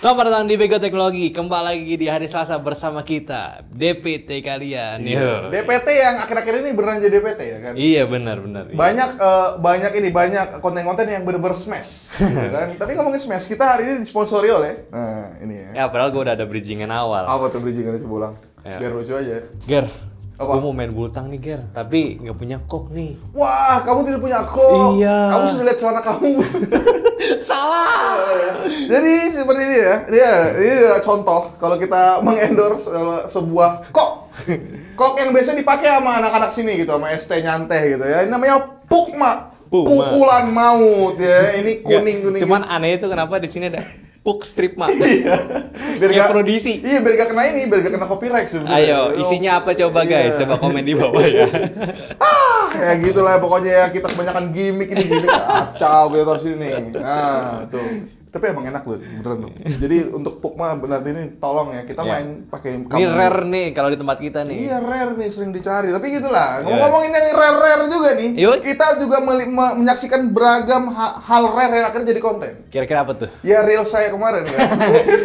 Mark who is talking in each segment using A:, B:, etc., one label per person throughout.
A: Selamat datang di Bego Teknologi. Kembali lagi di hari Selasa bersama kita DPT kalian.
B: Iya. DPT yang akhir-akhir ini beneran jadi DPT ya kan?
A: Iya benar.
B: Banyak konten-konten yang bener-bener smash, gitu kan? Tapi ngomongin smash, kita hari ini disponsori oleh, ini ya.
A: Ya padahal gue udah ada bridgingan awal.
B: Apa tuh bridgingan sebulan?
A: Ya.
B: Biar lucu aja.
A: Ger,
B: apa?
A: gue mau main bultang nih Ger, tapi nggak punya kok nih.
B: Wah, kamu tidak punya kok.
A: Iya.
B: Kamu sudah lihat celana kamu.
A: Salah.
B: Jadi seperti ini ya, ini adalah contoh kalau kita mengendorse sebuah kok yang biasa dipakai sama anak-anak sini gitu, sama ST nyantai gitu ya. Ini namanya Pukma. Pukulan maut ya. Ini kuning.
A: Cuman aneh itu kenapa di sini ada Puk strip mak.
B: Biar
A: gak
B: gak
A: produksi.
B: Iya, biar gak kena ini, biar gak kena copyright sebenarnya.
A: Ayo, isinya apa coba guys? Coba komen di bawah ya.
B: Ya gitulah pokoknya ya, kita kebanyakan gimmick kacau gitu terus ini. Nah, tuh. Tapi emang enak loh, beneran loh. Jadi untuk Pukma benar ini tolong ya, kita main pakai
A: Ini rare nih kalau di tempat kita nih.
B: Iya, rare nih, sering dicari. Tapi gitulah, ngomong-ngomongin yang rare-rare juga nih.
A: Yuk.
B: Kita juga menyaksikan beragam hal rare yang akhirnya jadi konten.
A: Kira-kira apa tuh?
B: Ya real saya kemarin kan.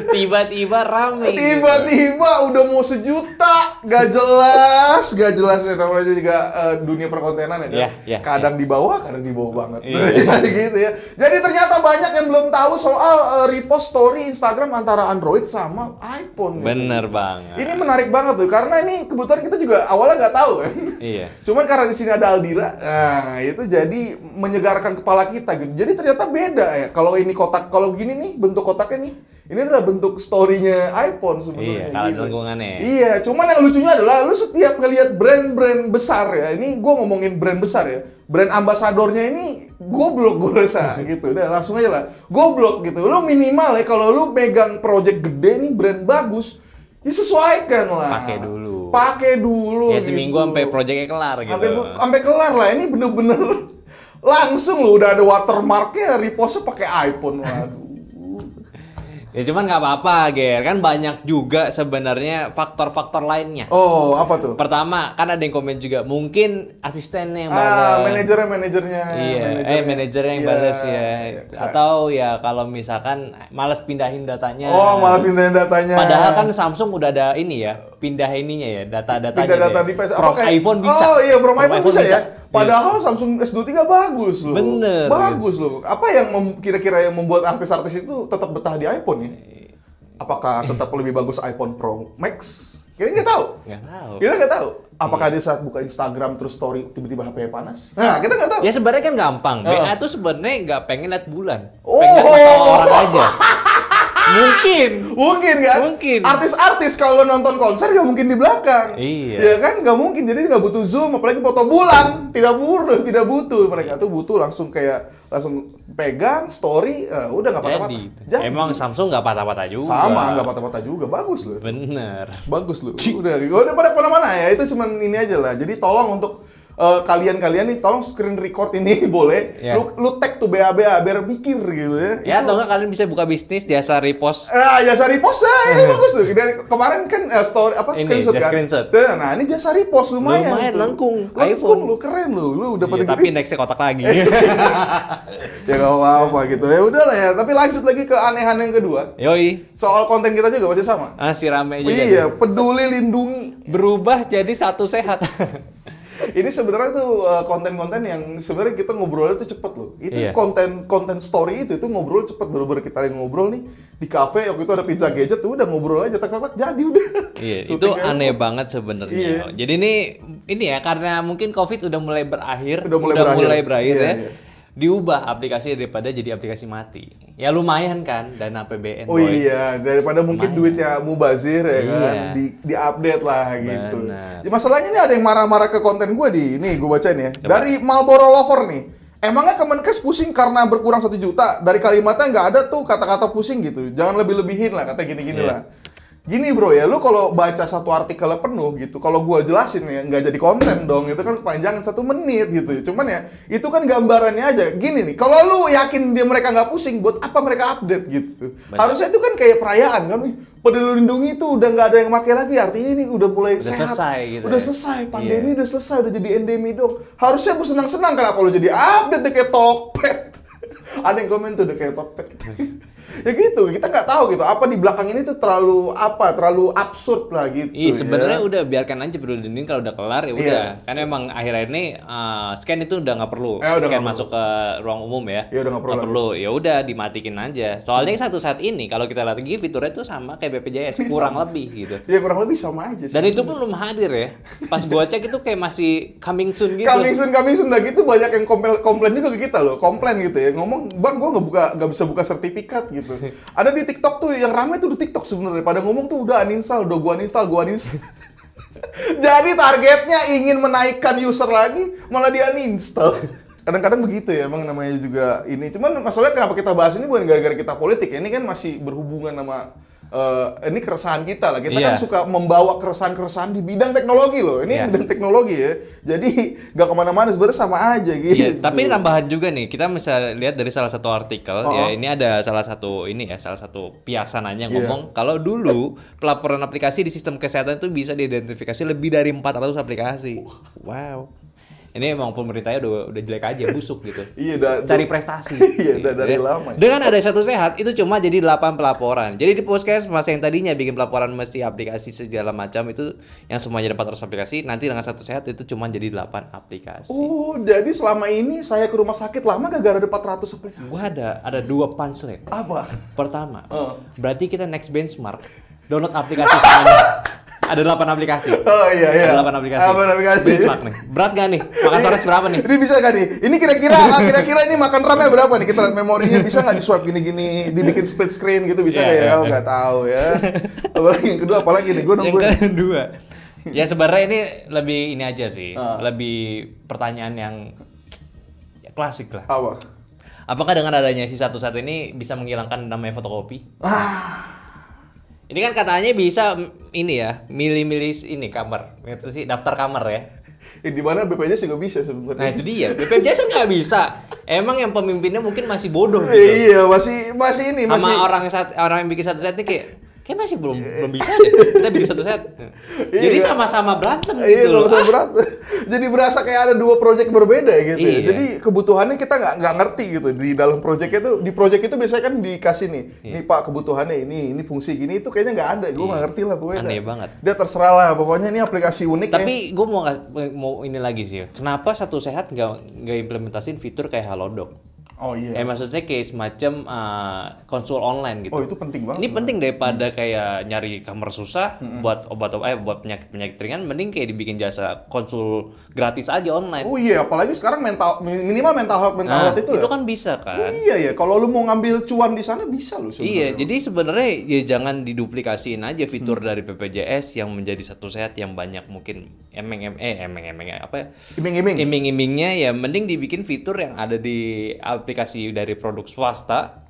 A: Tiba-tiba rame.
B: Tiba-tiba udah mau 1 juta, gak jelas ya namanya juga dunia perkontenan ya.
A: Iya.
B: Kadang di bawah banget.
A: Iya.
B: Gitu ya. Jadi ternyata banyak yang belum tahu soal repost story Instagram antara Android sama iPhone.
A: Bener banget.
B: Ini menarik banget tuh karena ini kebetulan kita juga awalnya nggak tahu kan.
A: Iya.
B: Cuman karena di sini ada Aldira, nah itu jadi menyegarkan kepala kita gitu. Jadi ternyata beda ya. Kalau ini kotak, kalau gini nih bentuk kotaknya nih, ini adalah bentuk story-nya iPhone sebenarnya.
A: Iya, kalau
B: gitu.
A: lingkungannya.
B: Iya, cuman yang lucunya adalah lu setiap ngelihat brand-brand besar ya. Ini gue ngomongin brand besar ya. Brand ambasadornya ini goblok gue rasa gitu. Udah langsung aja lah. Goblok gitu. Lu minimal ya kalau lu pegang project gede nih brand bagus, ya sesuaikan lah. Pakai dulu.
A: Ya seminggu
B: gitu.
A: sampai projectnya kelar gitu.
B: Sampai kelar lah. Ini bener-bener langsung lu udah ada watermarknya, repostnya pakai iPhone. Waduh.
A: Ya cuman nggak apa-apa, Ger. Kan banyak juga sebenarnya faktor-faktor lainnya.
B: Oh, apa tuh?
A: Pertama, kan ada yang komen juga. Mungkin asistennya yang balas.
B: Manajernya.
A: Iya, manajernya yang balas ya. Atau ya kalau misalkan malas pindahin datanya.
B: Oh, malas pindahin datanya.
A: Padahal kan Samsung udah ada ini ya, pindah ininya ya, data-datanya.
B: Pindah data device.
A: From iPhone bisa.
B: Oh iya, from iPhone bisa ya. Padahal Samsung S23 bagus loh.
A: Bener.
B: Bagus loh. Apa yang kira-kira yang membuat artis-artis itu tetap betah di iPhone ya? Apakah tetap lebih bagus iPhone Pro Max? Kita nggak tahu. Kita nggak tahu. Apakah dia saat buka Instagram terus story tiba-tiba HP-nya panas? Nah, kita nggak tahu.
A: Ya sebenarnya kan gampang. BA tuh sebenarnya nggak pengen lihat bulan.
B: Oh.
A: Pengen lihat masalah orang aja. Mungkin kan? Mungkin.
B: Artis-artis kalau nonton konser ya mungkin di belakang.
A: Iya.
B: Ya kan nggak mungkin. Jadi nggak butuh zoom, apalagi foto bulan. Tidak butuh. Mereka tuh butuh langsung pegang story. Udah nggak patah-patah.
A: Emang Samsung nggak patah-patah juga.
B: Sama nggak patah-patah juga. Bagus loh.
A: Bener.
B: Bagus loh. Udah pada kemana-mana ya. Itu cuman ini aja lah. Jadi tolong untuk kalian nih tolong screen record ini boleh.
A: Yeah.
B: Lu tag tuh BA biar mikir gitu ya.
A: Ya atau enggak kalian bisa buka bisnis jasa repost.
B: Jasa repost ya bagus tuh. Dari kemarin kan story apa screenshot kan. Nah, ini jasa repost lumayan
A: lengkung.
B: iPhone lu keren lu udah
A: pada tapi indexnya kotak lagi.
B: Ya enggak apa-apa gitu. Ya udahlah ya, tapi lanjut lagi ke anehan yang kedua.
A: Yoi.
B: Soal konten kita juga masih sama.
A: Si rame juga.
B: Iya, peduli lindungi.
A: Berubah jadi satu sehat.
B: Ini sebenarnya tuh konten-konten yang sebenarnya kita ngobrolnya tuh cepet loh. Itu konten story itu ngobrol cepet. Baru-baru kita lagi ngobrol nih di kafe waktu itu ada pizza gadget tuh udah ngobrol aja tak jadi udah.
A: Iya, itu aneh banget sebenarnya. Iya. Jadi ini ya karena mungkin Covid udah mulai berakhir, udah mulai berakhir ya. Iya. Diubah aplikasi daripada jadi aplikasi mati. Ya lumayan kan dana APBN.
B: Oh iya, daripada mungkin duitnya mubazir ya kan, di-update lah gitu. Ya, masalahnya ini ada yang marah-marah ke konten gue ini gue bacain ya. Coba. Dari Marlboro Lover nih. Emangnya Kemenkes pusing karena berkurang 1 juta? Dari kalimatnya nggak ada tuh kata-kata pusing gitu. Jangan lebih-lebihin lah, kata gini-gini lah. Gini bro ya, lu kalau baca satu artikel penuh gitu, kalau gua jelasin ya nggak jadi konten dong, itu kan panjang 1 menit gitu. Cuman ya itu kan gambarannya aja. Gini nih, kalau lu yakin mereka nggak pusing, buat apa mereka update gitu? Bener. Harusnya itu kan kayak perayaan kan, Peduli Lindungi itu udah nggak ada yang pakai lagi, artinya ini udah mulai sehat,
A: selesai gitu.
B: Udah selesai, pandemi udah selesai, udah jadi endemi dong. Harusnya bersenang-senang, kenapa lu jadi update kayak Tokped? Ada yang komen tuh udah kayak Tokped. Ya gitu, kita nggak tahu gitu apa di belakang ini tuh terlalu absurd lah gitu.
A: Iya, sebenarnya udah biarkan aja Bro-Dinding kalau udah kelar ya udah. Karena emang akhir-akhir ini scan itu udah nggak perlu. Scan masuk ke ruang umum ya.
B: Ya udah nggak
A: perlu. Ya udah dimatikin aja. Soalnya satu saat ini kalau kita lihat lagi fiturnya tuh sama kayak BPJS kurang lebih gitu.
B: Ya kurang lebih sama aja.
A: Dan itu pun belum hadir ya. Pas gua cek itu kayak masih coming soon gitu.
B: Coming soon dah gitu, banyak yang komplain juga ke kita loh. Komplain gitu ya. Ngomong, "Bang, gua nggak bisa buka sertifikat." gitu. Ada di TikTok tuh yang ramai tuh di TikTok sebenarnya. Pada ngomong tuh udah uninstall, gua uninstall. Jadi targetnya ingin menaikkan user lagi, malah dia uninstall. Kadang-kadang begitu ya, emang namanya juga ini. Cuman masalahnya kenapa kita bahas ini bukan gara-gara kita politik ya. Ini kan masih berhubungan sama ini keresahan kita lah. Kita kan suka membawa keresahan-keresahan di bidang teknologi loh. Ini bidang teknologi ya. Jadi nggak kemana-mana, sebenarnya sama aja gitu.
A: Iya, tapi tambahan juga nih, kita bisa lihat dari salah satu artikel ya. Ini ada salah satu pihaksananya ngomong kalau dulu pelaporan aplikasi di sistem kesehatan itu bisa diidentifikasi lebih dari 400 aplikasi. Wow. Ini emang pemerintahnya udah jelek aja, busuk gitu.
B: Iya,
A: cari prestasi.
B: Iya, dari lama.
A: Dengan ada Satu Sehat itu cuma jadi 8 pelaporan. Jadi di Puskesmas yang tadinya bikin pelaporan mesti aplikasi segala macam itu yang semuanya ada 400 aplikasi, nanti dengan Satu Sehat itu cuma jadi 8 aplikasi.
B: Oh, jadi selama ini saya ke rumah sakit lama gara-gara ada 400 aplikasi.
A: Gua ada 2 punchline.
B: Apa?
A: Pertama, berarti kita next benchmark download aplikasi semuanya. Ada 8 aplikasi.
B: Oh iya.
A: Ada 8 aplikasi. Benchmark nih. Berat gak nih? Makan sore berapa nih?
B: Ini bisa gak nih? Ini kira-kira ini makan RAM-nya berapa nih? Kita lihat memorinya bisa gak di-swap gini-gini, dibikin split screen gitu bisa gak ya? Nggak tahu ya. Apalagi yang kedua, apalagi nih? Gue nungguin.
A: Yang kedua. Ya sebenarnya ini lebih ini aja sih. Lebih pertanyaan yang klasik lah.
B: Apa?
A: Apakah dengan adanya si Satu Sehat ini bisa menghilangkan namanya fotokopi? Ini kan katanya bisa ini ya, milih-milih ini kamar. Itu sih daftar kamar ya.
B: Di mana BPJS juga bisa sebenarnya.
A: Nah, itu dia. BPJS kan nggak bisa. Emang yang pemimpinnya mungkin masih bodoh gitu.
B: Iya, masih ini
A: sama orang yang bikin Satu Sehat ini kayak masih belum bisa deh. Kita bikin Satu Sehat. Jadi sama-sama berantem gitu.
B: Iya, sama-sama berantem. Jadi berasa kayak ada 2 project berbeda gitu ya. Jadi kebutuhannya kita nggak ngerti gitu di dalam project itu. Di project itu biasanya kan dikasih nih, nih Pak kebutuhannya ini fungsi gini, itu kayaknya nggak ada. Gue nggak ngerti lah pokoknya.
A: Aneh banget.
B: Dia terserah lah, pokoknya ini aplikasi unik.
A: Tapi gue mau ini lagi sih. Kenapa Satu Sehat nggak implementasin fitur kayak Halodoc?
B: Oh iya.
A: Maksudnya kayak semacam konsul online gitu.
B: Oh, itu penting banget.
A: Ini penting daripada kayak nyari kamar susah buat buat penyakit ringan, mending kayak dibikin jasa konsul gratis aja online.
B: Oh iya, apalagi sekarang minimal mental health itu.
A: Itu kan bisa kan?
B: Iya ya, kalau lu mau ngambil cuan di sana bisa lu sebenarnya.
A: Iya, jadi sebenarnya ya jangan diduplikasiin aja fitur dari BPJS yang menjadi Satu Sehat yang banyak mungkin iming-imingnya ya, mending dibikin fitur yang ada di aplikasi dari produk swasta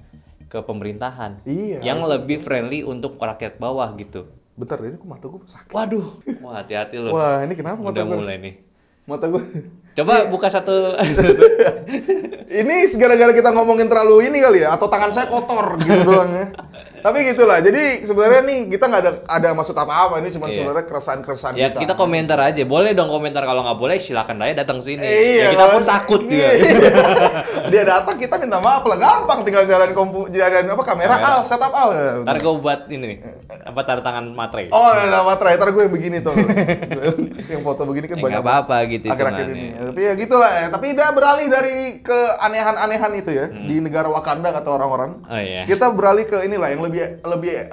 A: ke pemerintahan.
B: Iya.
A: Yang lebih friendly untuk rakyat bawah gitu.
B: Bentar, ini kok mata gue sakit.
A: Waduh. Wah, hati-hati loh.
B: Wah, ini kenapa mata gue?
A: Udah mulai nih.
B: Mata gue.
A: Coba buka satu.
B: Ini gara-gara kita ngomongin terlalu ini kali ya, atau tangan saya kotor gitu doang ya. Tapi gitulah. Jadi sebenarnya nih kita nggak ada maksud apa-apa, ini cuma sebenarnya keresahan-keresahan
A: ya, kita komentar aja. Boleh dong komentar, kalau nggak boleh silakan aja datang sini.
B: Iya,
A: ya, kita pun takut juga.
B: Dia datang kita minta maaf lah, gampang tinggal jalan kamera setup
A: Ntar gue buat ini nih, tanda tangan materai.
B: Oh, ada materai. Ntar gue yang begini tuh. Yang foto begini kan banyak.
A: Nggak apa-apa gitu.
B: Akhir-akhir ini. Tapi ya gitulah ya. Tapi udah beralih dari keanehan-anehan itu ya di negara Wakanda kata orang-orang.
A: Oh iya.
B: Kita beralih ke inilah yang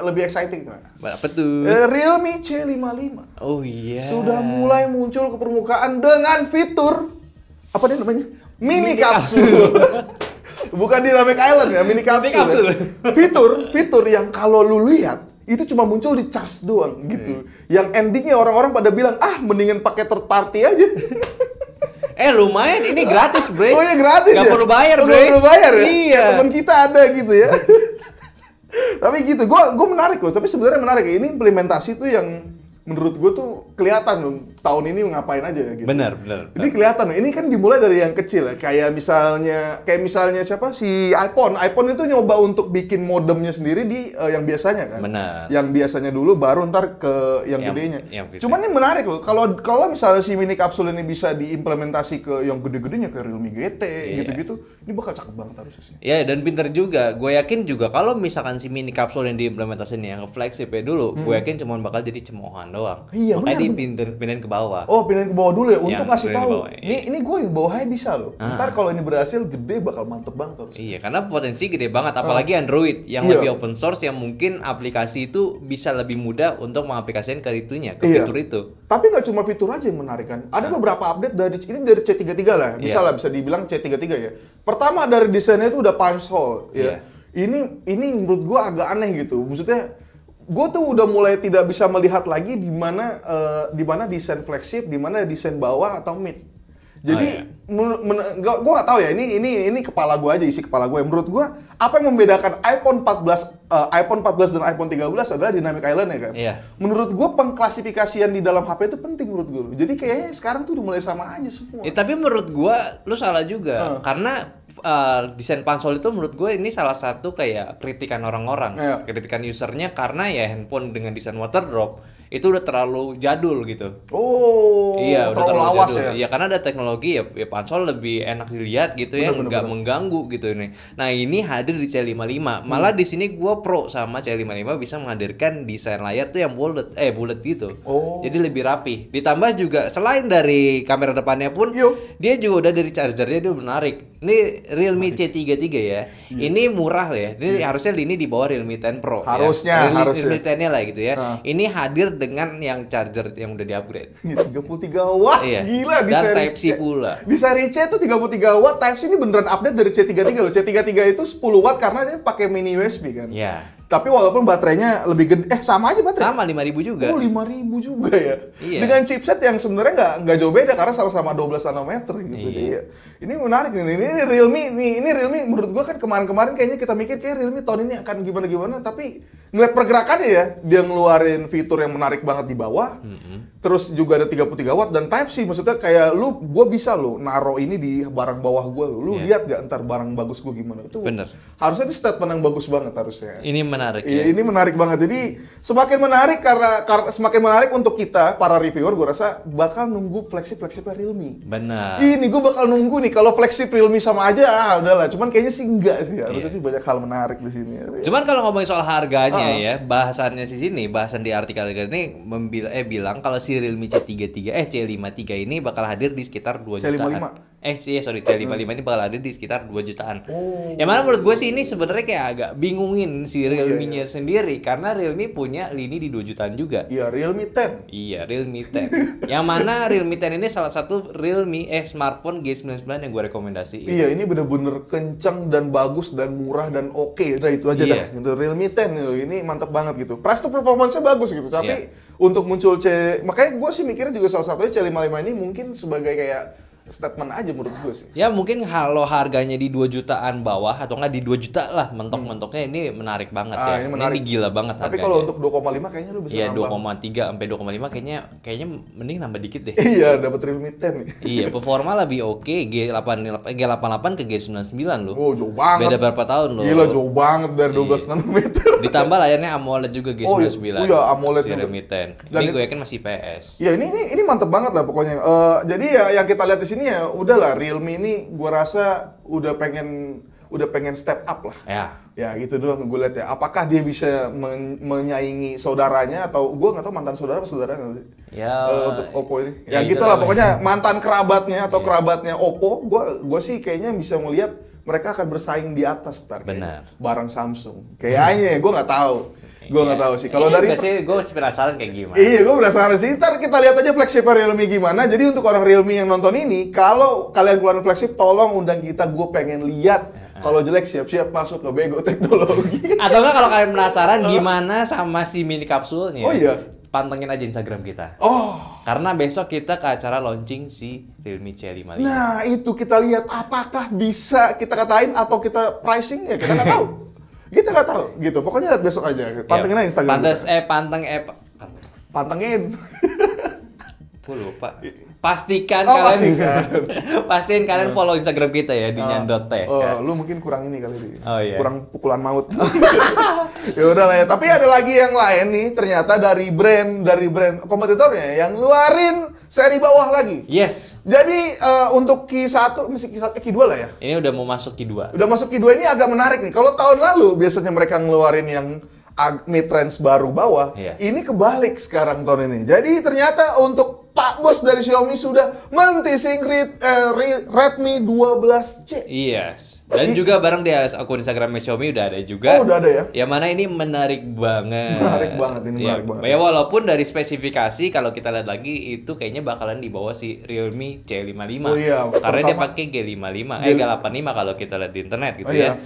B: lebih exciting.
A: Apa tuh?
B: Realme C55.
A: Oh iya.
B: Sudah mulai muncul ke permukaan dengan fitur apa nih namanya? Mini kapsul. Bukan Dynamic Island ya, mini kapsul. Fitur yang kalau lu lihat itu cuma muncul di charge doang gitu. Yang endingnya orang-orang pada bilang, mendingan pakai third party aja.
A: Lumayan, ini gratis, bre.
B: Oh iya, gratis.
A: Gak perlu bayar, bre.
B: Gak perlu bayar ya?
A: Iya.
B: Temen kita ada gitu ya. Tapi gitu, gue menarik loh. Tapi sebenarnya menarik ya. Ini implementasi tuh yang menurut gue tuh kelihatan loh, tahun ini ngapain aja gitu.
A: Benar.
B: Ini kelihatan loh, ini kan dimulai dari yang kecil ya, kayak misalnya siapa si iPhone itu nyoba untuk bikin modemnya sendiri di yang biasanya kan.
A: Benar.
B: Yang biasanya dulu baru ntar ke yang gedenya. Cuman ini menarik loh, kalau misalnya si mini kapsul ini bisa diimplementasi ke yang gede-gedenya kayak Realme GT gitu-gitu, ini bakal cakep banget harusnya sih.
A: Ya, dan pinter juga. Gue yakin juga kalau misalkan si mini kapsul yang diimplementasiin yang flagship ya dulu, gue yakin cuma bakal jadi cemoohan doang.
B: Iya,
A: makanya pindahin ke bawah.
B: Oh, pindahin ke bawah dulu ya, untuk ngasih tahu.
A: Bawah, iya.
B: Ini gue yang bawahnya bisa loh. Ntar kalau ini berhasil gede bakal mantep banget terus.
A: Iya, karena potensi gede banget, apalagi Android yang lebih open source, yang mungkin aplikasi itu bisa lebih mudah untuk mengaplikasikan ke itunya, ke fitur itu.
B: Tapi nggak cuma fitur aja yang menarik kan. Ada beberapa update dari C33 lah, bisa dibilang C33 ya. Pertama dari desainnya itu udah punch hole ya. Ini menurut gue agak aneh gitu. Maksudnya gue tuh udah mulai tidak bisa melihat lagi di mana desain flagship, di mana desain bawah atau mid. Jadi gue nggak tahu ya, ini kepala gue aja, isi kepala gue. Menurut gue apa yang membedakan iPhone 14 dan iPhone 13 adalah dynamic island ya kan. Menurut gue pengklasifikasian di dalam HP itu penting menurut gue. Jadi kayaknya sekarang tuh udah mulai sama aja semua.
A: Tapi menurut gue lu salah juga, karena desain pansol itu menurut gue ini salah satu kayak kritikan orang-orang, kritikan usernya, karena ya handphone dengan desain waterdrop itu udah terlalu jadul gitu. Iya, udah terlalu
B: lawas
A: jadul.
B: ya.
A: Ya karena ada teknologi ya pansol lebih enak dilihat gitu ya, nggak mengganggu gitu nih. Nah, ini hadir di C55. Malah di sini gue pro sama C55 bisa menghadirkan desain layar tuh yang bulat gitu. Jadi lebih rapi. Ditambah juga selain dari kamera depannya pun dia juga udah dari chargernya dia menarik. Ini Realme C33 ya. Ini murah ya. Ini harusnya ini di bawah Realme 10 Pro.
B: Harusnya.
A: Realme 10-nya lah gitu ya. Ini hadir dengan yang charger yang udah di-upgrade.
B: 33 watt, gila di
A: dan
B: seri
A: Type C pula.
B: Di seri C itu 33 watt, Type C ini beneran update dari C33 loh. C33 itu 10 watt karena dia pakai mini USB kan. Tapi walaupun baterainya lebih gede, sama aja baterai.
A: Sama 5.000 juga.
B: 5.000 juga ya. Dengan chipset yang sebenarnya nggak jauh beda karena sama-sama 12 nanometer gitu. Jadi ini menarik nih. Ini Realme menurut gua kan kemarin-kemarin kayaknya kita mikir kayak Realme tahun ini akan gimana-gimana, tapi ngeliat pergerakannya ya, dia ngeluarin fitur yang menarik banget di bawah. Terus juga ada 33 watt dan Type C, maksudnya kayak gua bisa naro ini di barang bawah gua lu lihat gak ntar barang bagus gua gimana. Itu
A: bener.
B: Harusnya di statement yang bagus banget harusnya.
A: Ini menarik
B: ya. Ini menarik banget. Jadi semakin menarik karena semakin menarik untuk kita para reviewer, gua rasa bakal nunggu flagship Realme.
A: Benar.
B: Ini gua bakal nunggu nih, kalau flagship Realme sama aja udahlah. Cuman kayaknya sih enggak sih. Harusnya sih banyak hal menarik di sini.
A: Cuman kalau ngomongin soal harganya ya, bahasan di artikel ini bilang kalau si Realme C53 ini bakal hadir di sekitar 2 jutaan. C55 ini bakal hadir di sekitar 2 jutaan. Yang mana menurut gue sih ini sebenarnya kayak agak bingungin si Realme-nya sendiri, karena Realme punya lini di 2 jutaan juga.
B: Iya, Realme 10.
A: Iya, Realme 10. Yang mana Realme 10 ini salah satu smartphone G99 yang gue rekomendasi.
B: Iya, ini bener-bener kencang dan bagus dan murah dan oke. Nah, itu aja dah. Realme 10 ini mantap banget gitu. Price to performance-nya bagus gitu. Tapi untuk muncul makanya gue sih mikirnya juga salah satunya C55 ini mungkin sebagai kayak statement aja menurut gue sih.
A: Ya mungkin kalau harganya di 2 jutaan bawah atau enggak di 2 juta lah mentok-mentoknya, ini menarik banget ya. Ini gila banget harganya.
B: Tapi kalau untuk 2,5 kayaknya lu bisa nambah.
A: Iya, 2,3 sampai 2,5 kayaknya mending nambah dikit deh.
B: Iya, dapat Realme 10.
A: Iya, performa lebih oke. G88 ke G99 loh.
B: Oh, jauh banget.
A: Beda berapa tahun loh.
B: Gila, jauh banget dari 12 nanometer.
A: Ditambah layarnya AMOLED juga G99.
B: Iya, AMOLED.
A: Si Realme 10. Ini gue yakin masih PS.
B: Ya, ini mantep banget lah pokoknya. Jadi ya yang kita lihat di sini ya udahlah, Realme ini gue rasa udah pengen step up lah. Ya gitu doang gue lihat ya. Apakah dia bisa menyaingi saudaranya, atau gue nggak tahu mantan saudara apa saudara nggak sih? Untuk Oppo ini. Ya gitulah pokoknya mantan kerabatnya atau kerabatnya Oppo. Gue sih kayaknya bisa melihat mereka akan bersaing di atas barang Samsung. Kayaknya gue nggak tahu. Gue nggak tahu sih. Kalau dari
A: gue masih penasaran kayak gimana.
B: Iya, gue penasaran sih. Ntar kita lihat aja flagship Realme gimana. Jadi untuk orang Realme yang nonton ini, kalau kalian keluarin flagship, tolong undang kita. Gue pengen lihat. Kalau jelek siap-siap masuk ke Bego Teknologi.
A: Atau enggak, kalau kalian penasaran gimana sama si mini kapsulnya?
B: Oh iya.
A: Pantengin aja Instagram kita. Karena besok kita ke acara launching si Realme C55.
B: Nah, itu kita lihat apakah bisa kita katain atau kita pricing, ya kita nggak tahu. Kita nggak tahu gitu. Pokoknya lihat besok aja. Pantengin aja Instagram. Pantengin.
A: Aku lupa. Pastikan kalian pastiin kalian follow Instagram kita ya di nyandot.teh.
B: Oh, lu mungkin kurang ini kali ini.
A: Oh iya.
B: Kurang pukulan maut. Ya udah lah ya. Tapi ada lagi yang lain nih, ternyata dari brand kompetitornya yang ngeluarin seri bawah lagi.
A: Yes.
B: Jadi untuk Q1 Q2 lah ya.
A: Ini udah mau masuk Q2.
B: Udah masuk Q2 ini agak menarik nih. Kalau tahun lalu biasanya mereka ngeluarin yang mid-range baru bawah, ini kebalik sekarang tahun ini. Jadi ternyata untuk Pak Bos dari Xiaomi sudah menteasing Redmi 12C.
A: Yes. Dan juga bareng di akun Instagram Xiaomi udah ada juga.
B: Oh, udah ada ya?
A: Yang mana ini menarik banget.
B: Menarik banget ini, menarik banget.
A: Ya walaupun dari spesifikasi kalau kita lihat lagi itu kayaknya bakalan di bawah si Realme C55.
B: Oh iya.
A: Karena dia pakai G55, G85 kalau kita lihat di internet gitu ya.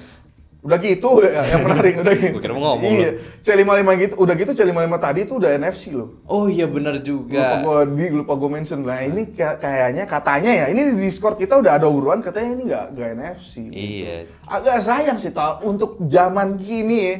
B: Udah gitu yang menarik udah gitu.
A: Gue kira mau ngomong.
B: Iya. C55 gitu, udah gitu C55 tadi tuh udah NFC loh.
A: Oh iya benar juga.
B: Lupa gue mention lah. Ini kayaknya katanya ya, ini di Discord kita udah ada obrolan katanya ini nggak NFC.
A: Iya.
B: Agak sayang sih untuk zaman kini ya,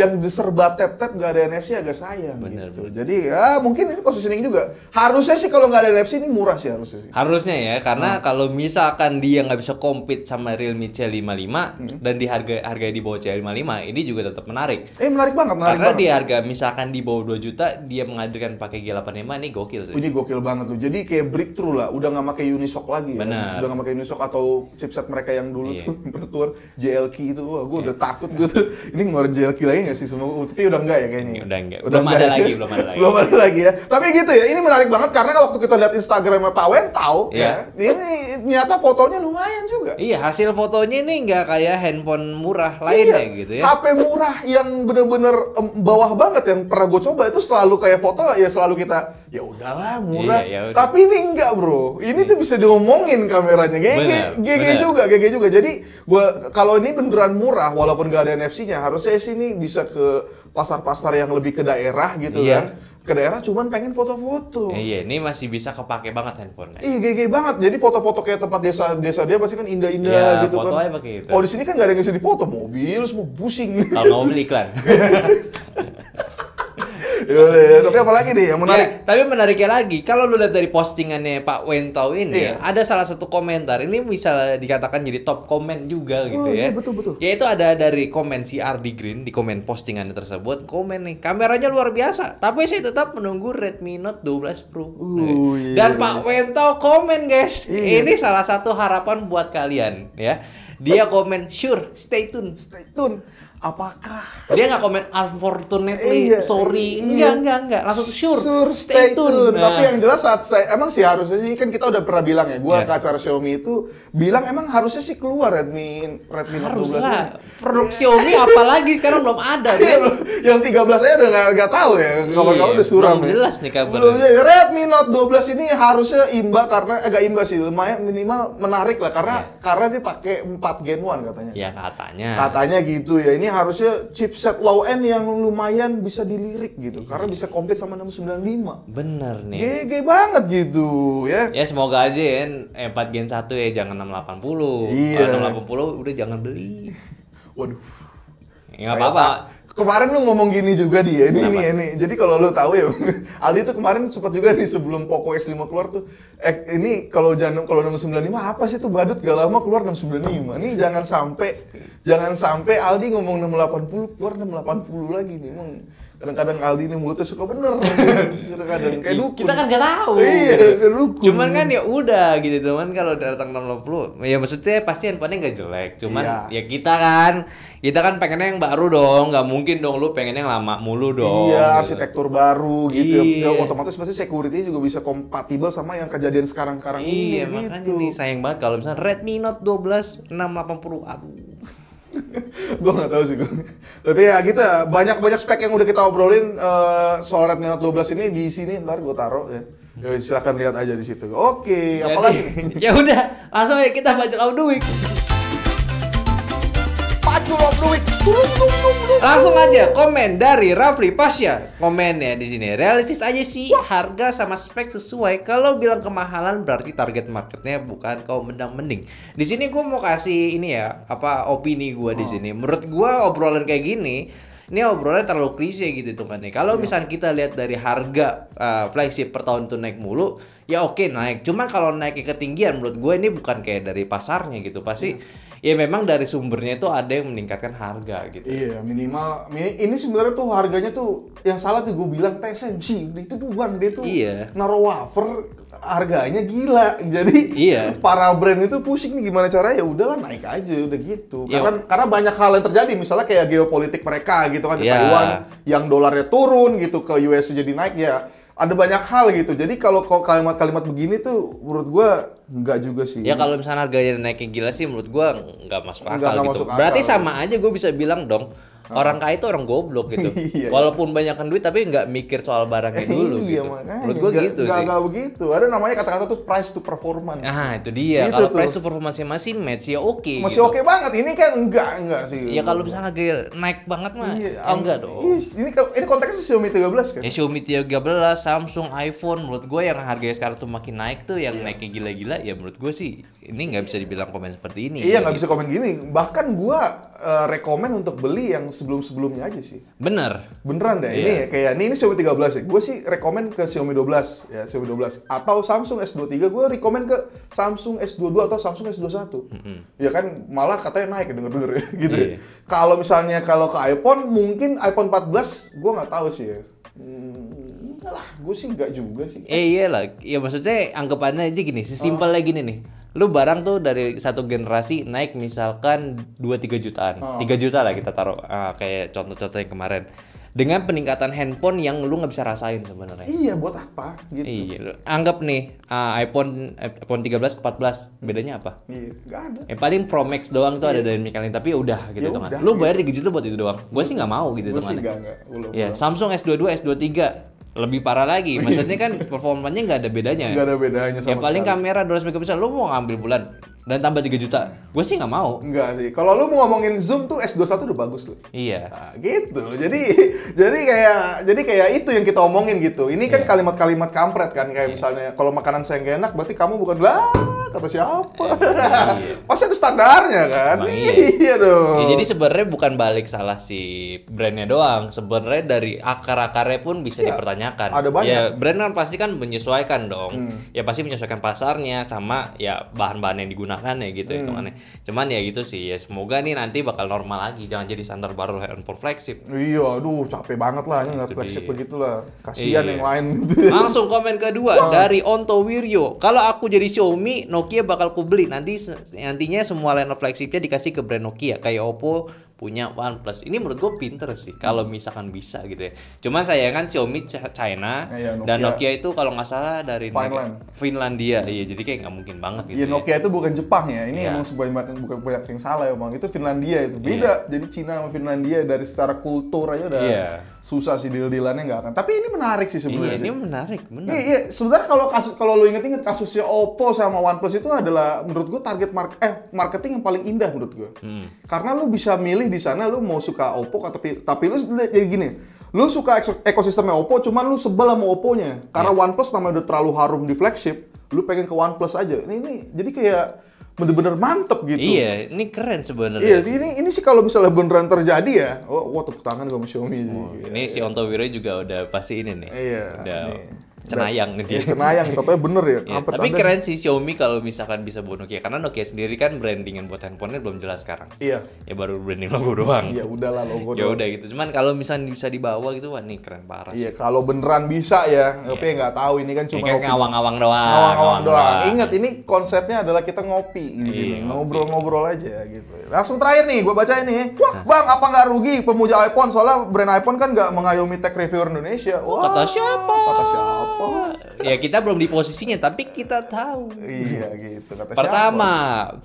B: yang serba tap-tap nggak ada NFC agak sayang.
A: Bener,
B: gitu. Jadi ya mungkin ini positioning juga. Harusnya sih kalau nggak ada NFC ini murah sih harusnya sih.
A: Harusnya ya, karena kalau misalkan dia nggak bisa compete sama Realme C55 dan di harga di bawah C55 ini juga tetap menarik.
B: Menarik banget,
A: Karena di harga misalkan di bawah 2 juta dia menghadirkan pakai G85 ini gokil sih.
B: Ini gokil banget tuh. Jadi kayak breakthrough lah, udah nggak pakai Unisoc lagi.
A: Benar.
B: Ya. Udah nggak pakai Unisoc atau chipset mereka yang dulu tuh keluar JLK itu. Wah, gue udah takut gue tuh. Ini ngeluarin JLK lagi nggak sih semua? Tapi udah enggak ya kayaknya.
A: Udah enggak. Belum ada lagi.
B: Belum ada lagi ya. Tapi gitu ya. Ini menarik banget karena waktu kita lihat Instagramnya Pak Wentau ya, ini nyata fotonya lumayan juga.
A: Iya, hasil fotonya ini nggak kayak handphone murah lainnya gitu ya.
B: HP murah yang bener-bener bawah banget yang pernah gue coba itu selalu kayak foto ya selalu kita ya udahlah murah.
A: Iya,
B: tapi ini enggak bro. Ini tuh bisa diomongin kameranya. GG juga. Jadi gua kalau ini beneran murah walaupun nggak ada NFC-nya harusnya sini bisa ke pasar-pasar yang lebih ke daerah gitu kan. Ke daerah cuman pengen foto-foto.
A: Iya, ini masih bisa kepake banget handphonenya.
B: Iya, GG banget. Jadi foto-foto kayak tempat desa dia pasti kan indah-indah gitu
A: foto
B: kan.
A: Aja pakai itu.
B: Oh, di sini kan nggak ada yang bisa dipoto, mobil semua pusing.
A: Kalau mau beli iklan.
B: Ya, tapi apa lagi nih yang menarik?
A: Ya, tapi menariknya lagi, kalau lu lihat dari postingannya Pak Wentau ini, ada salah satu komentar, ini bisa dikatakan jadi top komen juga gitu ya.
B: Iya, betul.
A: Yaitu ada dari komen si Ardi Green di komen postingannya tersebut, komen nih, kameranya luar biasa, tapi saya tetap menunggu Redmi Note 12 Pro. Dan Pak Wentau komen guys, ini salah satu harapan buat kalian ya. Dia komen, sure, stay tune.
B: Apakah
A: dia nggak komen unfortunately, sorry, enggak, langsung sure, stay tune.
B: Nah. Tapi yang jelas saat emang sih harusnya sih kan kita udah pernah bilang ya, gua ke acara Xiaomi itu bilang emang harusnya sih keluar Redmi Note 12
A: lah. Produk Xiaomi apalagi sekarang belum ada kan?
B: Yang 13 aja udah nggak tahu ya, kabar-kabar udah suram.
A: Belum jelas nih kabarnya.
B: Redmi Note 12 ini harusnya imba karena agak imba sih, lumayan minimal menarik lah karena dia pakai 4 Gen 1 katanya.
A: Ya katanya.
B: Katanya gitu ya. Ini harusnya chipset low end yang lumayan bisa dilirik gitu karena bisa komplit sama 695.
A: Bener nih.
B: GG banget gitu ya.
A: Ya semoga aja ya 4 Gen 1 ya jangan 680. Kalau 680 udah jangan beli.
B: Waduh.
A: Ya enggak apa-apa.
B: Kemarin lu ngomong gini juga dia, ini. Jadi kalau lu tahu ya, Aldi tuh kemarin sempat juga nih sebelum Poco S5 keluar tuh, ini kalau 695 apa sih tuh badut gak lama keluar 695. Ini jangan sampai Aldi ngomong 680 keluar 680 lagi nih. Emang kadang-kadang Aldi ini mulutnya suka bener. Kadang-kadang kayak dukun.
A: Kita kan gak tahu.
B: Iya, dukun.
A: Cuman kan ya udah gitu teman, kalau datang 680 ya maksudnya pasti handphonenya nggak jelek. Cuman ya kita kan pengennya yang baru dong, nggak mungkin dong lu pengennya yang lama mulu dong.
B: Iya,
A: gitu.
B: arsitektur baru gitu. Ya, otomatis pasti security juga bisa kompatibel sama yang kejadian sekarang ini.
A: Iya, makanya nih sayang banget kalau misalnya Redmi Note 12 680. Aduh.
B: Gue nggak tahu sih gue. Tapi ya gitu ya, banyak spek yang udah kita obrolin soal Redmi Note 12 ini di sini, ntar gue taruh ya. Ya silakan lihat aja di situ. Oke, apalagi?
A: Ya udah, langsung aja kita baca of the week. Langsung aja komen dari Rafli Pasya. Komennya di sini realistis aja sih, harga sama spek sesuai. Kalau bilang kemahalan berarti target marketnya bukan kau mending. Di sini gue mau kasih ini ya, opini gue di sini. Menurut gue obrolan kayak gini ini obrolannya terlalu klise gitu tuh kan nih. Kalau misalnya kita lihat dari harga flagship per tahun tuh naik mulu, ya oke naik. Cuma kalau naiknya ketinggian menurut gue ini bukan kayak dari pasarnya gitu. Pasti ya memang dari sumbernya itu ada yang meningkatkan harga gitu.
B: Iya, minimal ini sebenarnya tuh harganya tuh yang salah tuh gue bilang TSMC itu doang, dia tuh naruh wafer harganya gila. Jadi para brand itu pusing nih gimana caranya, ya udahlah naik aja udah gitu. Karena banyak hal yang terjadi, misalnya kayak geopolitik mereka gitu kan di Taiwan yang dolarnya turun gitu ke US jadi naik ya. Ada banyak hal gitu. Jadi kalau kalimat-kalimat begini tuh menurut gua enggak juga sih.
A: Ya kalau misalnya harganya naiknya gila sih menurut gua enggak masuk akal gitu. Berarti sama aja gua bisa bilang dong, orang kaya itu orang goblok gitu. Walaupun banyakkan duit tapi nggak mikir soal barangnya dulu gitu.
B: Makanya,
A: menurut gua gitu sih.
B: Enggak begitu. Ada namanya kata-kata tuh price to performance.
A: Nah, itu dia.
B: Gitu
A: kalau price to performance masih match ya oke.
B: Masih oke banget. Ini kan enggak sih.
A: Ya kalau misalnya harga naik banget mah enggak dong.
B: Ini konteksnya Xiaomi 13 kan?
A: Ya Xiaomi 13, Samsung, iPhone, menurut gue yang harganya sekarang tuh makin naik tuh, yang naiknya gila-gila, ya menurut gue sih ini nggak bisa dibilang komen seperti ini.
B: Iya, nggak bisa komen gini. Bahkan gue rekomen untuk beli yang sebelum-sebelumnya aja sih. Beneran deh. Ini Xiaomi 13 ya. Gue sih rekomen ke Xiaomi 12 ya, Xiaomi 12 atau Samsung S23. Gue rekomen ke Samsung S22 atau Samsung S21. Ya kan malah katanya naik denger-denger ya gitu. Kalau misalnya ke iPhone, mungkin iPhone 14 gue nggak tahu sih ya. Enggak lah, gue sih enggak juga sih.
A: Iyalah, ya maksudnya anggapannya aja gini, sesimpelnya gini nih. Lu barang tuh dari satu generasi naik misalkan 2-3 jutaan. 3 juta lah kita taruh, kayak contoh-contoh yang kemarin. Dengan peningkatan handphone yang lu nggak bisa rasain sebenarnya.
B: Iya, buat apa gitu.
A: Iya, anggap nih iPhone 13 ke 14, bedanya apa?
B: Iya, nggak ada.
A: Yang paling Pro Max doang tuh ada dari Michelin, tapi udah gitu tuh kan. Lu bayar 3 juta buat itu doang. Gue sih nggak mau gitu tuh kan. Ya, Samsung S22, S23 lebih parah lagi. Maksudnya kan performanya nggak ada bedanya.
B: Nggak ada bedanya sama
A: sekali. Paling kamera 200 megapiksel, lu mau ngambil bulan dan tambah 3 juta. Gue sih nggak mau.
B: Enggak sih. Kalau lu mau ngomongin zoom tuh S21 udah bagus tuh.
A: Iya.
B: Nah, gitu. Jadi kayak itu yang kita omongin gitu. Ini kan kalimat-kalimat kampret kan, kayak misalnya kalau makanan saya nggak enak berarti kamu bukan lah kata siapa. Pasti ada standarnya kan. Iya dong.
A: Ya, jadi sebenarnya bukan balik salah si brandnya doang. Sebenarnya dari akar-akarnya pun bisa dipertanyakan.
B: Ada banyak.
A: Ya brand kan pasti kan menyesuaikan dong. Ya pasti menyesuaikan pasarnya sama ya bahan-bahan yang digunakan ya gitu hitungannya. Cuman ya gitu sih. Ya semoga nih nanti bakal normal lagi. Jangan jadi standar baru handphone flagship.
B: Iya, aduh capek banget lah nggak flagship begitulah. Kasihan yang lain.
A: Langsung komen kedua dari Onto Wiryo. Kalau aku jadi Xiaomi, Nokia bakal kubeli. Nantinya semua line flagshipnya dikasih ke brand Nokia kayak Oppo punya OnePlus. Ini menurut gue pinter sih kalau misalkan bisa gitu ya. Cuman sayang kan Xiaomi China dan Nokia itu kalau nggak salah dari Finlandia. Iya, jadi kayak nggak mungkin banget gitu.
B: Iya, Nokia itu bukan Jepang ya. Ini emang bukan banyak yang salah ya, Bang. Itu Finlandia itu. Beda. Jadi Cina sama Finlandia dari secara kultur aja udah susah sih deal-dealannya nggak akan. Tapi ini menarik sih sebenarnya.
A: Iya, ini menarik, benar.
B: Iya, sebenarnya kalau lo inget-inget kasusnya Oppo sama OnePlus itu adalah menurut gue target marketing yang paling indah menurut gue. Karena lo bisa milih di sana lu mau suka Oppo tapi lu jadi gini, lu suka ekosistemnya Oppo cuman lu sebel sama Oppo-nya karena OnePlus namanya udah terlalu harum di flagship, lu pengen ke OnePlus aja. Ini jadi kayak bener-bener mantep gitu.
A: Iya, ini keren sebenarnya.
B: Iya, ini sih kalau misalnya beneran terjadi ya, wah tepuk tangan gue sama Xiaomi.
A: Ini si Onto Wiryo juga udah pasti ini nih.
B: Iya.
A: Udah cenayang nih dia.
B: Cenayang, katanya bener ya.
A: Tapi keren sih Xiaomi kalau misalkan bisa bawa Nokia. Karena Nokia sendiri kan brandingan buat handphonenya belum jelas sekarang.
B: Iya.
A: Ya baru branding logo doang.
B: Iya, udahlah logo
A: ya udah gitu. Cuman kalau misalnya bisa dibawa gitu, wah nih keren parah sih.
B: Iya, kalau beneran bisa ya. Tapi nggak tahu, ini kan cuma
A: kan ngawang-ngawang doang.
B: Ngawang-ngawang doang. Ingat, ini konsepnya adalah kita ngopi di sini. Ngobrol-ngobrol aja gitu. Langsung terakhir nih, gue bacain nih. Wah, Bang, apa nggak rugi pemuja iPhone? Soalnya brand iPhone kan nggak mengayomi tech reviewer Indonesia. Wah,
A: kata siapa?
B: Ya
A: kita belum di posisinya, tapi kita tahu.
B: Iya gitu. Kata
A: pertama,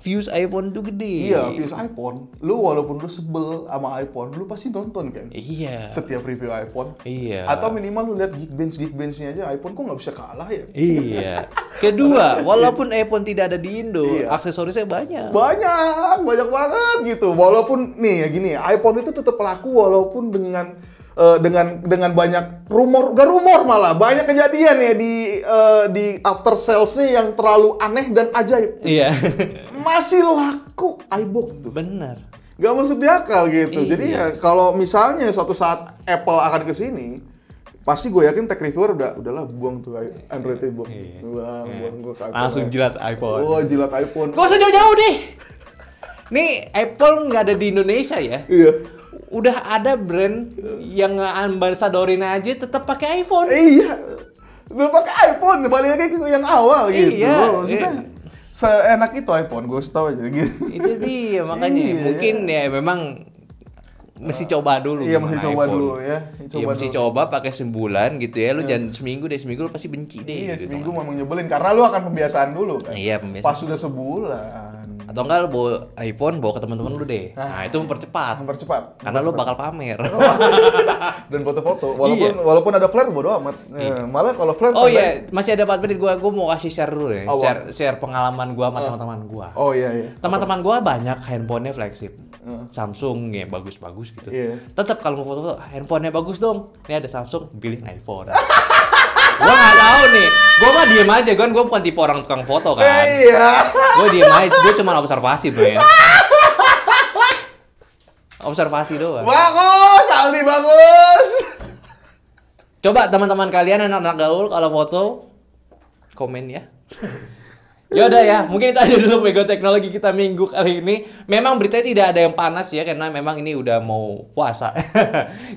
A: views iPhone tuh gede.
B: Iya, views iPhone. Lu walaupun lu sebel sama iPhone, lu pasti nonton kan?
A: Iya.
B: Setiap review iPhone.
A: Iya.
B: Atau minimal lu lihat Geekbench-nya aja, iPhone kok nggak bisa kalah ya?
A: Iya. Kedua, walaupun iPhone tidak ada di Indo, aksesorisnya banyak.
B: Banyak banget gitu. Walaupun nih ya gini, iPhone itu tetap laku walaupun dengan banyak rumor malah banyak kejadian ya di after sales-nya yang terlalu aneh dan ajaib.
A: Iya.
B: Masih laku iBook tuh.
A: Bener.
B: nggak masuk di akal gitu. Jadi ya kalau misalnya suatu saat Apple akan ke sini, pasti gue yakin tech reviewer udahlah buang tuh Android-nya, buang gue ke iPhone.
A: Langsung jilat iPhone.
B: Oh, jilat iPhone.
A: Gak usah jauh-jauh deh. Nih Apple nggak ada di Indonesia ya.
B: Iya.
A: Udah ada brand yang ambasadorin aja tetap pakai iPhone.
B: Iya. Udah pakai iPhone, balik lagi ke yang awal gitu. Maksudnya seenak itu iPhone, gue tahu aja gitu.
A: Itu dia makanya mungkin ya memang mesti coba dulu.
B: Iya, mesti coba dulu ya.
A: Mesti coba pakai sebulan gitu ya. Lu jangan seminggu lu pasti benci deh.
B: Iya,
A: gitu,
B: seminggu memang nyebelin karena lu akan pembiasaan dulu kan.
A: Iya, pembiasaan.
B: Pas sudah sebulan.
A: Atau enggak lu bawa iPhone, bawa ke teman-teman lu deh. Nah, itu mempercepat. Karena lu bakal pamer.
B: Dan foto-foto. Walaupun ada flare bodo amat. Malah kalau flare
A: masih ada 4 menit gua mau kasih share dulu ya. Share pengalaman gua sama teman-teman gua.
B: Oh iya.
A: Teman-teman gua banyak handphonenya flagship. Samsung ya bagus-bagus gitu. Tetap kalau mau foto handphonenya bagus dong. Ini ada Samsung, pilih iPhone. Gua nggak tahu nih, gua mah diem aja kan, gua bukan tipe orang tukang foto kan.
B: Iya.
A: Gua diem aja, gua cuma observasi men. Observasi doang.
B: Bagus, Aldi bagus.
A: Coba teman-teman kalian anak-anak gaul kalau foto komen ya. Yaudah ya, mungkin itu aja dulu Mego Teknologi kita minggu kali ini. Memang beritanya tidak ada yang panas ya, karena memang ini udah mau puasa.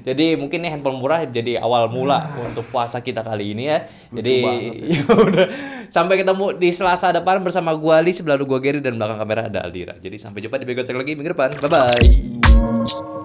A: Jadi mungkin ini handphone murah jadi awal mula untuk puasa kita kali ini ya. Jadi yaudah, sampai ketemu di Selasa depan bersama gua Ali, sebelah gua Gary, dan belakang kamera ada Aldira. Jadi sampai jumpa di Mego Teknologi minggu depan. Bye-bye.